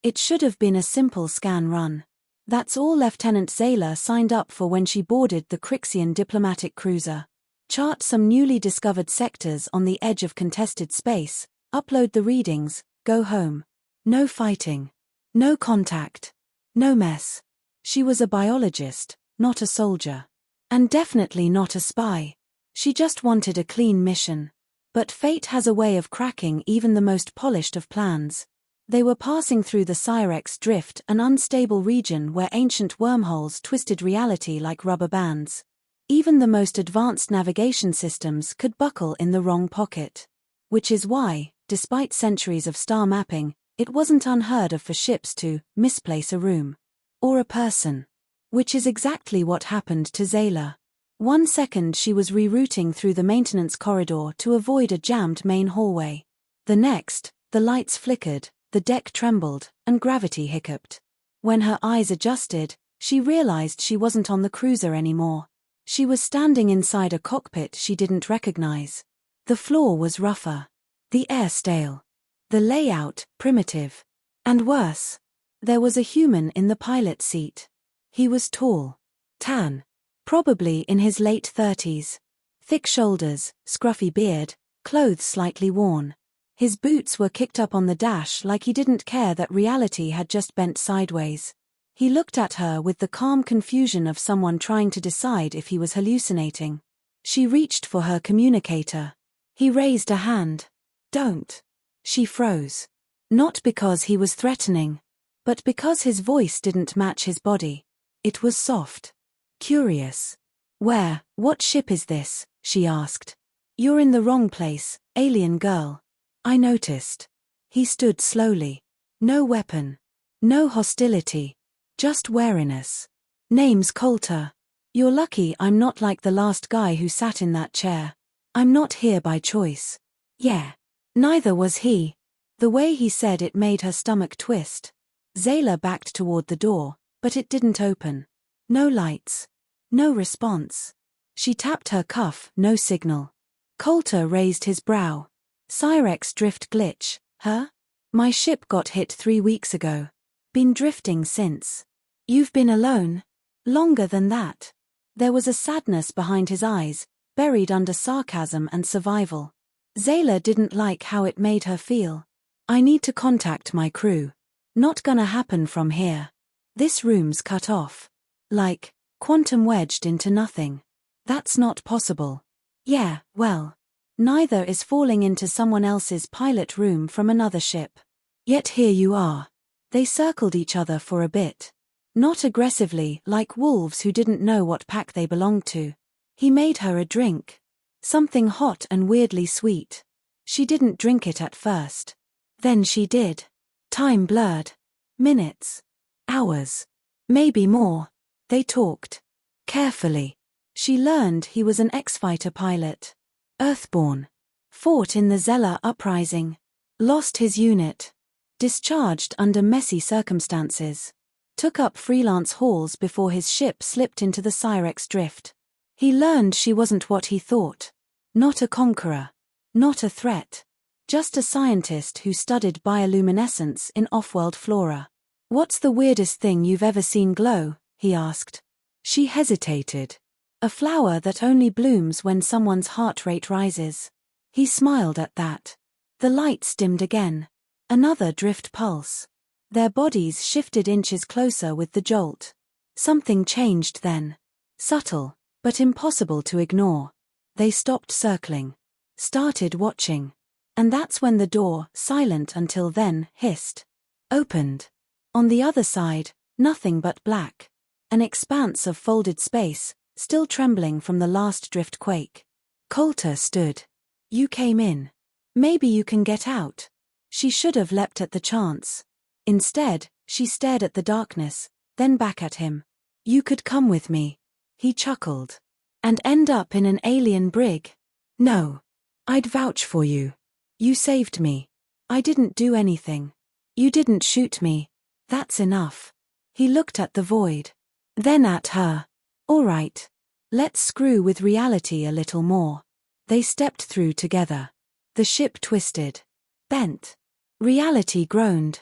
It should have been a simple scan run. That's all Lieutenant Zayla signed up for when she boarded the Crixian diplomatic cruiser. Chart some newly discovered sectors on the edge of contested space, upload the readings, go home. No fighting. No contact. No mess. She was a biologist, not a soldier. And definitely not a spy. She just wanted a clean mission. But fate has a way of cracking even the most polished of plans. They were passing through the Cyrex drift, an unstable region where ancient wormholes twisted reality like rubber bands. Even the most advanced navigation systems could buckle in the wrong pocket. Which is why, despite centuries of star mapping, it wasn't unheard of for ships to misplace a room. Or a person. Which is exactly what happened to Zayla. 1 second she was rerouting through the maintenance corridor to avoid a jammed main hallway. The next, the lights flickered, the deck trembled, and gravity hiccuped. When her eyes adjusted, she realized she wasn't on the cruiser anymore. She was standing inside a cockpit she didn't recognize. The floor was rougher. The air stale. The layout, primitive. And worse. There was a human in the pilot seat. He was tall. Tan. Probably in his late 30s. Thick shoulders, scruffy beard, clothes slightly worn. His boots were kicked up on the dash like he didn't care that reality had just bent sideways. He looked at her with the calm confusion of someone trying to decide if he was hallucinating. She reached for her communicator. He raised a hand. Don't. She froze. Not because he was threatening, but because his voice didn't match his body. It was soft. Curious. What ship is this? She asked. You're in the wrong place, alien girl. I noticed. He stood slowly. No weapon. No hostility. Just wariness. Name's Coulter. You're lucky I'm not like the last guy who sat in that chair. I'm not here by choice. Yeah. Neither was he. The way he said it made her stomach twist. Zayla backed toward the door, but it didn't open. No lights. No response. She tapped her cuff, no signal. Coulter raised his brow. Cyrex drift glitch, huh? My ship got hit 3 weeks ago. Been drifting since. You've been alone? Longer than that. There was a sadness behind his eyes, buried under sarcasm and survival. Zayla didn't like how it made her feel. I need to contact my crew. Not gonna happen from here. This room's cut off. Like, quantum wedged into nothing. That's not possible. Yeah, well. Neither is falling into someone else's pilot room from another ship. Yet here you are. They circled each other for a bit. Not aggressively, like wolves who didn't know what pack they belonged to. He made her a drink. Something hot and weirdly sweet. She didn't drink it at first. Then she did. Time blurred. Minutes. Hours. Maybe more. They talked. Carefully. She learned he was an X-fighter pilot. Earthborn. Fought in the Zella uprising. Lost his unit. Discharged under messy circumstances. Took up freelance hauls before his ship slipped into the Cyrex drift. He learned she wasn't what he thought. Not a conqueror. Not a threat. Just a scientist who studied bioluminescence in off-world flora. What's the weirdest thing you've ever seen glow? He asked. She hesitated. A flower that only blooms when someone's heart rate rises. He smiled at that. The lights dimmed again. Another drift pulse. Their bodies shifted inches closer with the jolt. Something changed then. Subtle, but impossible to ignore. They stopped circling. Started watching. And that's when the door, silent until then, hissed. Opened. On the other side, nothing but black. An expanse of folded space, still trembling from the last drift quake. Coulter stood. You came in. Maybe you can get out. She should have leapt at the chance. Instead, she stared at the darkness, then back at him. You could come with me. He chuckled. And end up in an alien brig? No. I'd vouch for you. You saved me. I didn't do anything. You didn't shoot me. That's enough. He looked at the void. Then at her. All right. Let's screw with reality a little more. They stepped through together. The ship twisted. Bent. Reality groaned.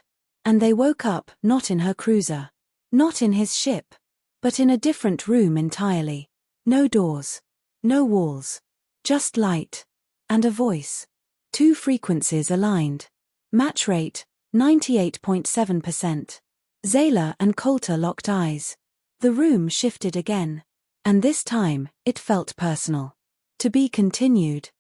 And they woke up, not in her cruiser. Not in his ship. But in a different room entirely. No doors. No walls. Just light. And a voice. 2 frequencies aligned. Match rate, 98.7%. Zayla and Coulter locked eyes. The room shifted again. And this time, it felt personal. To be continued.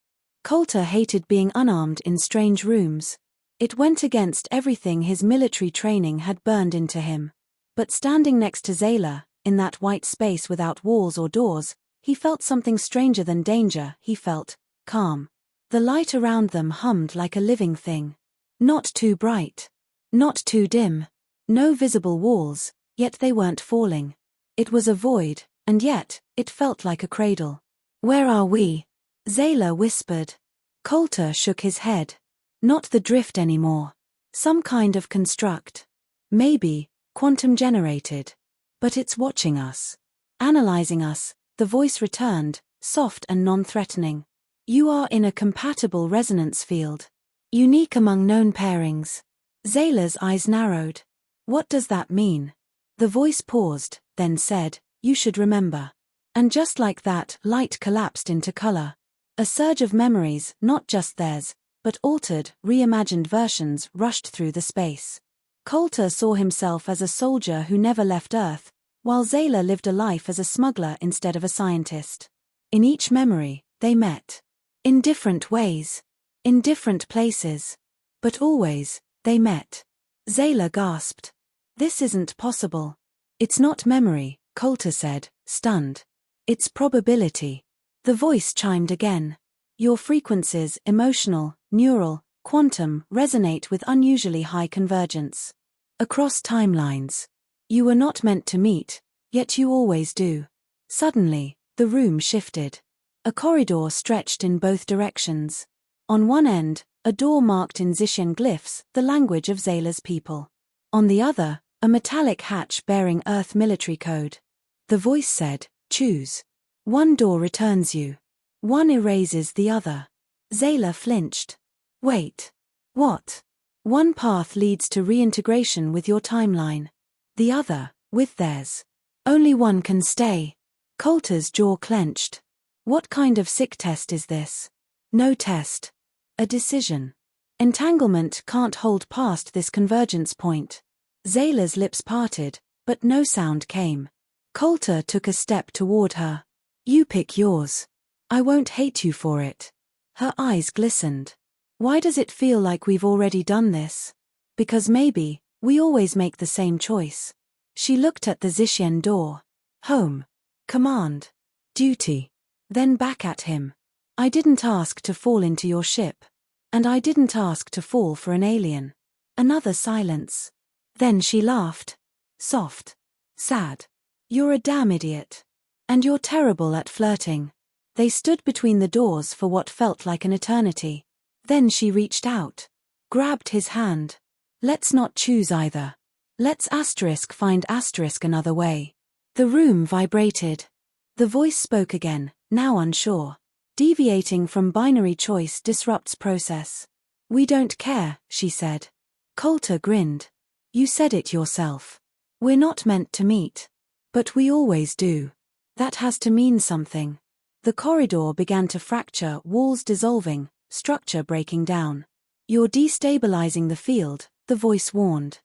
Coulter hated being unarmed in strange rooms. It went against everything his military training had burned into him. But standing next to Zayla, in that white space without walls or doors, he felt something stranger than danger. He felt calm. The light around them hummed like a living thing. Not too bright. Not too dim. No visible walls, yet they weren't falling. It was a void, and yet, it felt like a cradle. "Where are we?" Zayla whispered. Coulter shook his head. Not the drift anymore. Some kind of construct. Maybe, quantum-generated. But it's watching us. Analyzing us, the voice returned, soft and non-threatening. "You are in a compatible resonance field. Unique among known pairings." Zayla's eyes narrowed. "What does that mean?" The voice paused, then said, "You should remember." And just like that, light collapsed into color. A surge of memories, not just theirs, but altered, reimagined versions rushed through the space. Coulter saw himself as a soldier who never left Earth, while Zayla lived a life as a smuggler instead of a scientist. In each memory, they met. In different ways. In different places. But always, they met. Zayla gasped. "This isn't possible." "It's not memory," Coulter said, stunned. "It's probability." The voice chimed again. "Your frequencies, emotional, neural, quantum, resonate with unusually high convergence. Across timelines. You were not meant to meet, yet you always do." Suddenly, the room shifted. A corridor stretched in both directions. On one end, a door marked in Zishian glyphs, the language of Zayla's people. On the other, a metallic hatch bearing Earth military code. The voice said, "Choose. One door returns you. One erases the other." Zayla flinched. "Wait. What?" "One path leads to reintegration with your timeline. The other, with theirs. Only one can stay." Coulter's jaw clenched. "What kind of sick test is this?" "No test. A decision. Entanglement can't hold past this convergence point." Zayla's lips parted, but no sound came. Coulter took a step toward her. "You pick yours. I won't hate you for it." Her eyes glistened. "Why does it feel like we've already done this?" "Because maybe, we always make the same choice." She looked at the Zishian door. "Home. Command. Duty." Then back at him. "I didn't ask to fall into your ship. And I didn't ask to fall for an alien." Another silence. Then she laughed. Soft. Sad. "You're a damn idiot. And you're terrible at flirting." They stood between the doors for what felt like an eternity. Then she reached out. Grabbed his hand. "Let's not choose either. Let's find another way." The room vibrated. The voice spoke again, now unsure. "Deviating from binary choice disrupts process." "We don't care," she said. Coulter grinned. "You said it yourself. We're not meant to meet. But we always do. That has to mean something." The corridor began to fracture, walls dissolving, structure breaking down. "You're destabilizing the field," the voice warned.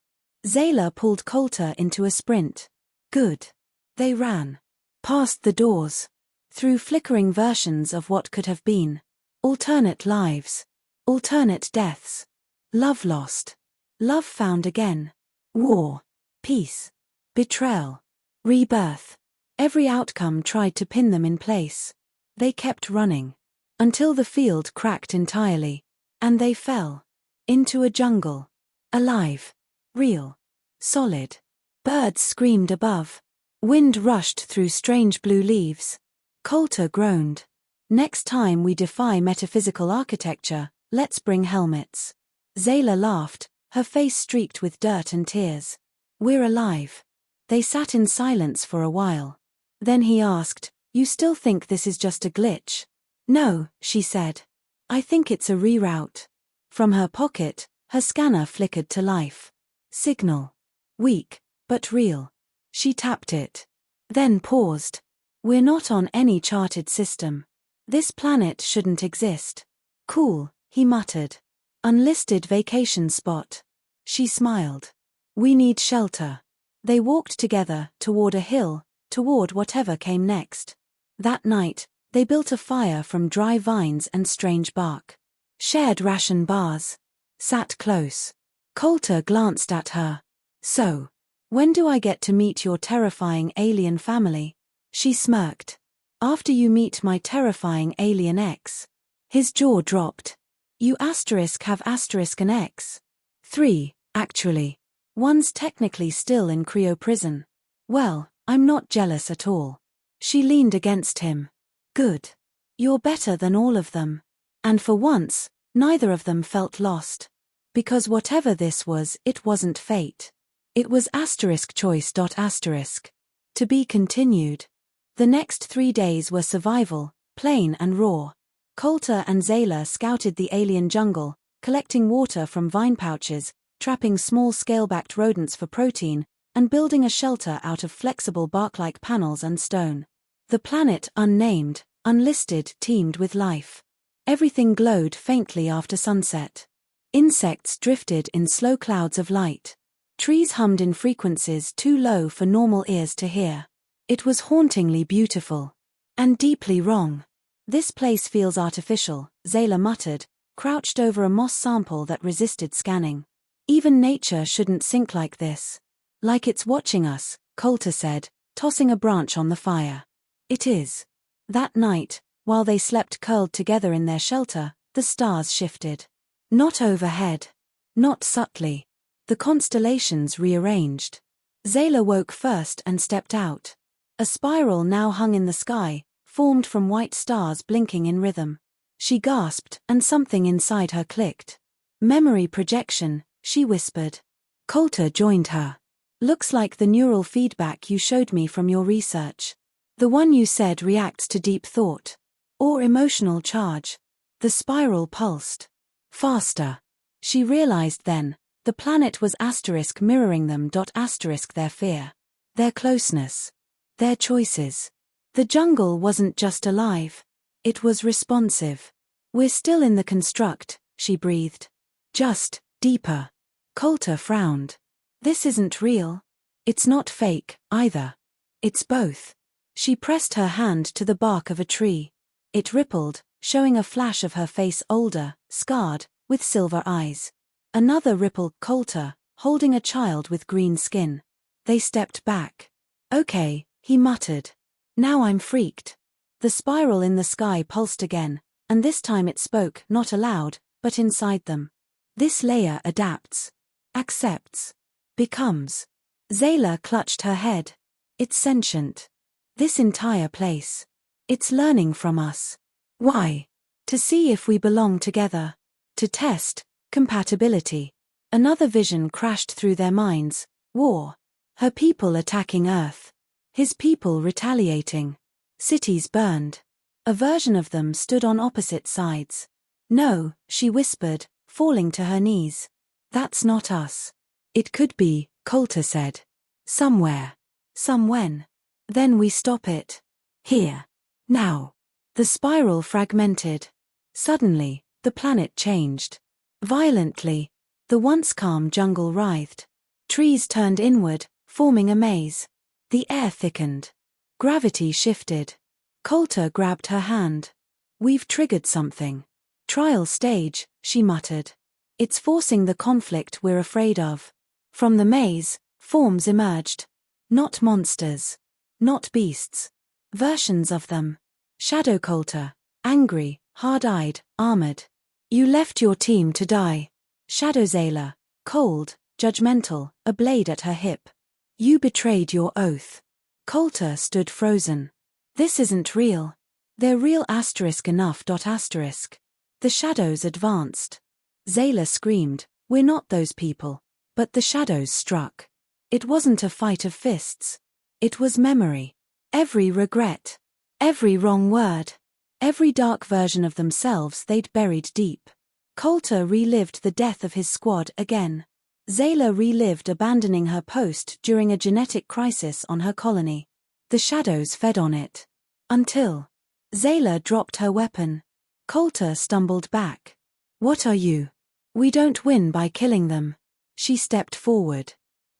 Zayla pulled Coulter into a sprint. Good. They ran. Past the doors. Through flickering versions of what could have been. Alternate lives. Alternate deaths. Love lost. Love found again. War. Peace. Betrayal. Rebirth. Every outcome tried to pin them in place. They kept running. Until the field cracked entirely. And they fell. Into a jungle. Alive. Real. Solid. Birds screamed above. Wind rushed through strange blue leaves. Coulter groaned. "Next time we defy metaphysical architecture, let's bring helmets." Zayla laughed, her face streaked with dirt and tears. "We're alive." They sat in silence for a while. Then he asked, "You still think this is just a glitch?" "No," she said. "I think it's a reroute." From her pocket, her scanner flickered to life. Signal. Weak, but real. She tapped it. Then paused. We're not on any charted system. This planet shouldn't exist. Cool, he muttered. Unlisted vacation spot. She smiled. We need shelter. They walked together, toward a hill, toward whatever came next. That night, they built a fire from dry vines and strange bark. Shared ration bars. Sat close. Coulter glanced at her. So, when do I get to meet your terrifying alien family? She smirked. After you meet my terrifying alien ex. His jaw dropped. You have an ex. 3, actually. One's technically still in cryo prison. Well, I'm not jealous at all. She leaned against him. Good. You're better than all of them. And for once, neither of them felt lost. Because whatever this was, it wasn't fate. It was choice. To be continued. The next 3 days were survival, plain and raw. Coulter and Zayla scouted the alien jungle, collecting water from vine pouches, trapping small scale-backed rodents for protein, and building a shelter out of flexible bark-like panels and stone. The planet, unnamed, unlisted, teemed with life. Everything glowed faintly after sunset. Insects drifted in slow clouds of light. Trees hummed in frequencies too low for normal ears to hear. It was hauntingly beautiful. And deeply wrong. This place feels artificial, Zayla muttered, crouched over a moss sample that resisted scanning. Even nature shouldn't sink like this. Like it's watching us, Coulter said, tossing a branch on the fire. It is. That night, while they slept curled together in their shelter, the stars shifted. Not overhead. Not subtly. The constellations rearranged. Zayla woke first and stepped out. A spiral now hung in the sky, formed from white stars blinking in rhythm. She gasped, and something inside her clicked. Memory projection, she whispered. Coulter joined her. Looks like the neural feedback you showed me from your research. The one you said reacts to deep thought. Or emotional charge. The spiral pulsed. Faster. She realized then, the planet was mirroring them. Their fear. Their closeness. Their choices. The jungle wasn't just alive. It was responsive. We're still in the construct, she breathed. Just, deeper. Coulter frowned. This isn't real. It's not fake, either. It's both. She pressed her hand to the bark of a tree. It rippled, showing a flash of her face older, scarred, with silver eyes. Another ripple, Coulter, holding a child with green skin. They stepped back. Okay, he muttered. Now I'm freaked. The spiral in the sky pulsed again, and this time it spoke, not aloud, but inside them. This layer adapts. Accepts. Becomes. Zayla clutched her head. It's sentient. This entire place. It's learning from us. Why? To see if we belong together. To test compatibility. Another vision crashed through their minds. War. Her people attacking Earth. His people retaliating. Cities burned. A version of them stood on opposite sides. No, she whispered, falling to her knees. That's not us. It could be, Coulter said. Somewhere. Somewhen. Then we stop it. Here. Now. The spiral fragmented. Suddenly, the planet changed. Violently. The once calm jungle writhed. Trees turned inward, forming a maze. The air thickened. Gravity shifted. Coulter grabbed her hand. We've triggered something. Trial stage, she muttered. It's forcing the conflict we're afraid of. From the maze, forms emerged. Not monsters. Not beasts. Versions of them. Shadow Coulter. Angry, hard-eyed, armored. You left your team to die. Shadow Zayla. Cold, judgmental, a blade at her hip. You betrayed your oath. Coulter stood frozen. This isn't real. They're real enough. The shadows advanced. Zayla screamed, we're not those people. But the shadows struck. It wasn't a fight of fists. It was memory. Every regret. Every wrong word. Every dark version of themselves they'd buried deep. Coulter relived the death of his squad again. Zayla relived abandoning her post during a genetic crisis on her colony. The shadows fed on it. Until Zayla dropped her weapon. Coulter stumbled back. "What are you?" "We don't win by killing them." She stepped forward.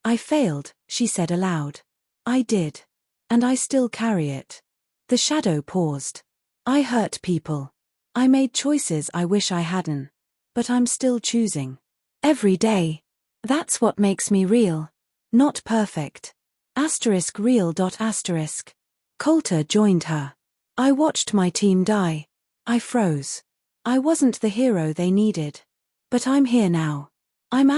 "I failed," she said aloud. "I did. And I still carry it." The shadow paused. "I hurt people. I made choices I wish I hadn't. But I'm still choosing. Every day. That's what makes me real. Not perfect. Real. Coulter joined her. "I watched my team die. I froze. I wasn't the hero they needed. But I'm here now. I'm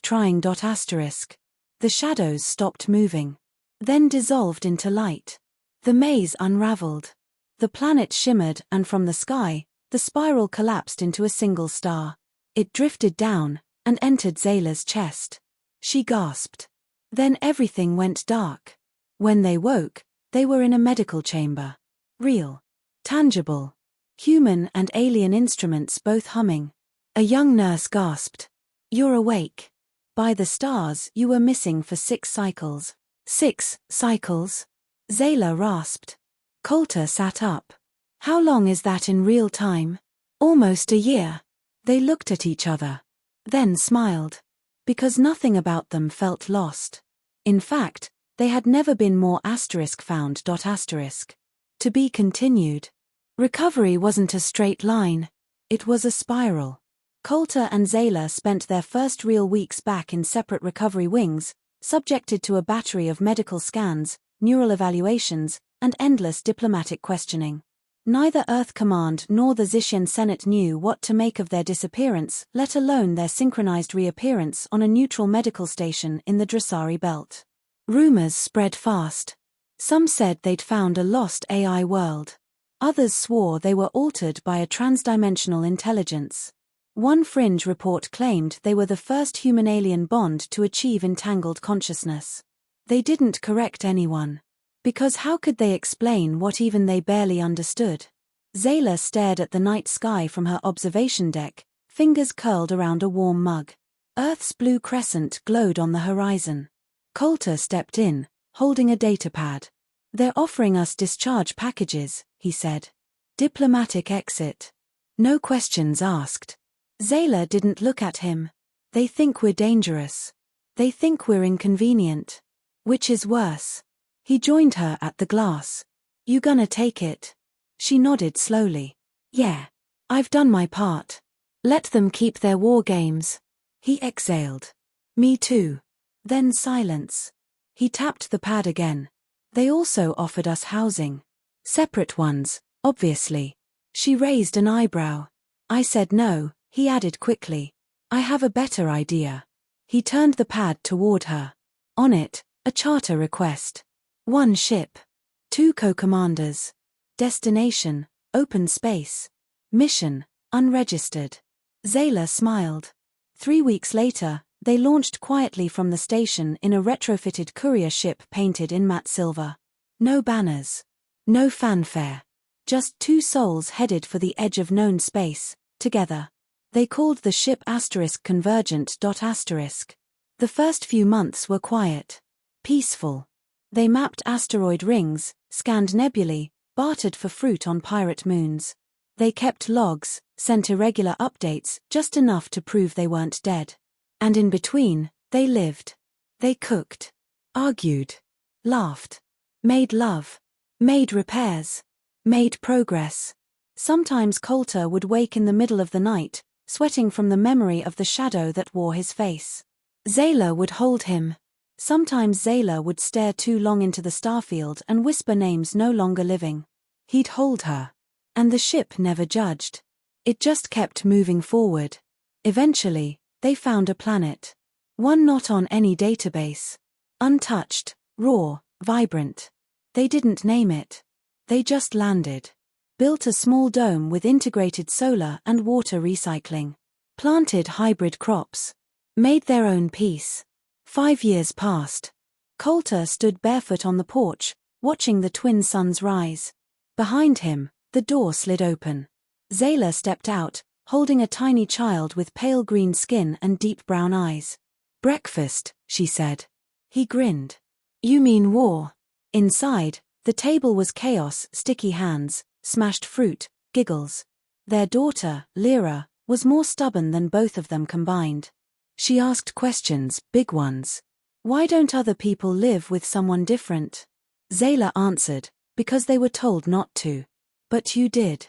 trying. The shadows stopped moving. Then dissolved into light. The maze unraveled. The planet shimmered, and from the sky, the spiral collapsed into a single star. It drifted down and entered Zayla's chest. She gasped. Then everything went dark. When they woke, they were in a medical chamber. Real. Tangible. Human and alien instruments both humming. A young nurse gasped. "You're awake. By the stars, you were missing for 6 cycles. 6 cycles? Zayla rasped. Coulter sat up. "How long is that in real time?" "Almost a year." They looked at each other. Then smiled. Because nothing about them felt lost. In fact, they had never been more found. To be continued. Recovery wasn't a straight line. It was a spiral. Coulter and Zayla spent their first real weeks back in separate recovery wings, subjected to a battery of medical scans, neural evaluations, and endless diplomatic questioning. Neither Earth Command nor the Zishian Senate knew what to make of their disappearance, let alone their synchronized reappearance on a neutral medical station in the Dressari Belt. Rumors spread fast. Some said they'd found a lost AI world. Others swore they were altered by a transdimensional intelligence. One fringe report claimed they were the first human-alien bond to achieve entangled consciousness. They didn't correct anyone. Because how could they explain what even they barely understood? Zayla stared at the night sky from her observation deck, fingers curled around a warm mug. Earth's blue crescent glowed on the horizon. Coulter stepped in, holding a datapad. "They're offering us discharge packages," he said. "Diplomatic exit. No questions asked." Zayla didn't look at him. "They think we're dangerous. They think we're inconvenient. Which is worse?" He joined her at the glass. "You gonna take it?" She nodded slowly. "Yeah. I've done my part. Let them keep their war games." He exhaled. "Me too." Then silence. He tapped the pad again. "They also offered us housing. Separate ones, obviously." She raised an eyebrow. "I said no," he added quickly. "I have a better idea." He turned the pad toward her. On it, a charter request. 1 ship. 2 co-commanders. Destination, open space. Mission, unregistered. Zayla smiled. 3 weeks later, they launched quietly from the station in a retrofitted courier ship painted in matte silver. No banners. No fanfare. Just 2 souls headed for the edge of known space, together. They called the ship Convergent. The first few months were quiet. Peaceful. They mapped asteroid rings, scanned nebulae, bartered for fruit on pirate moons. They kept logs, sent irregular updates, just enough to prove they weren't dead. And in between, they lived. They cooked. Argued. Laughed. Made love. Made repairs. Made progress. Sometimes Coulter would wake in the middle of the night, sweating from the memory of the shadow that wore his face. Zayla would hold him. Sometimes Zayla would stare too long into the starfield and whisper names no longer living. He'd hold her. And the ship never judged. It just kept moving forward. Eventually, they found a planet. One not on any database. Untouched, raw, vibrant. They didn't name it. They just landed. Built a small dome with integrated solar and water recycling. Planted hybrid crops. Made their own peace. 5 years passed. Coulter stood barefoot on the porch, watching the twin suns rise. Behind him, the door slid open. Zayla stepped out, holding a tiny child with pale green skin and deep brown eyes. Breakfast, she said. He grinned. You mean war? Inside, the table was chaos, sticky hands, smashed fruit, giggles. Their daughter, Lyra, was more stubborn than both of them combined. She asked questions, big ones. Why don't other people live with someone different? Zayla answered, because they were told not to. But you did.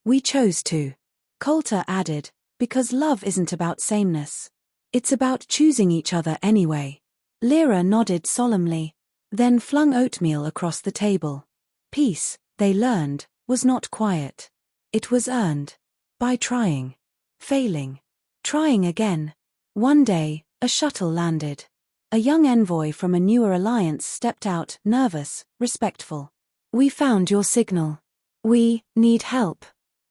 We chose to. Coulter added, because love isn't about sameness. It's about choosing each other anyway. Lyra nodded solemnly, then flung oatmeal across the table. Peace, they learned, was not quiet. It was earned. By trying. Failing. Trying again. One day, a shuttle landed. A young envoy from a newer alliance stepped out, nervous, respectful. We found your signal. We need help.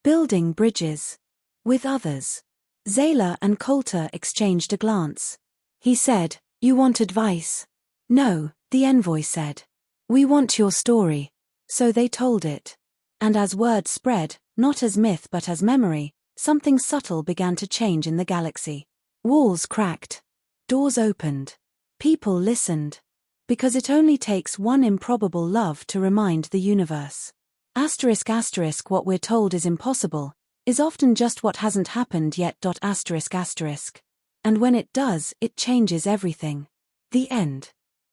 Building bridges. With others. Zayla and Coulter exchanged a glance. He said, You want advice? No, the envoy said. We want your story. So they told it. And as word spread, not as myth but as memory, something subtle began to change in the galaxy. Walls cracked. Doors opened. People listened. Because it only takes one improbable love to remind the universe. Asterisk asterisk what we're told is impossible, is often just what hasn't happened yet. Asterisk asterisk. And when it does, it changes everything. The end.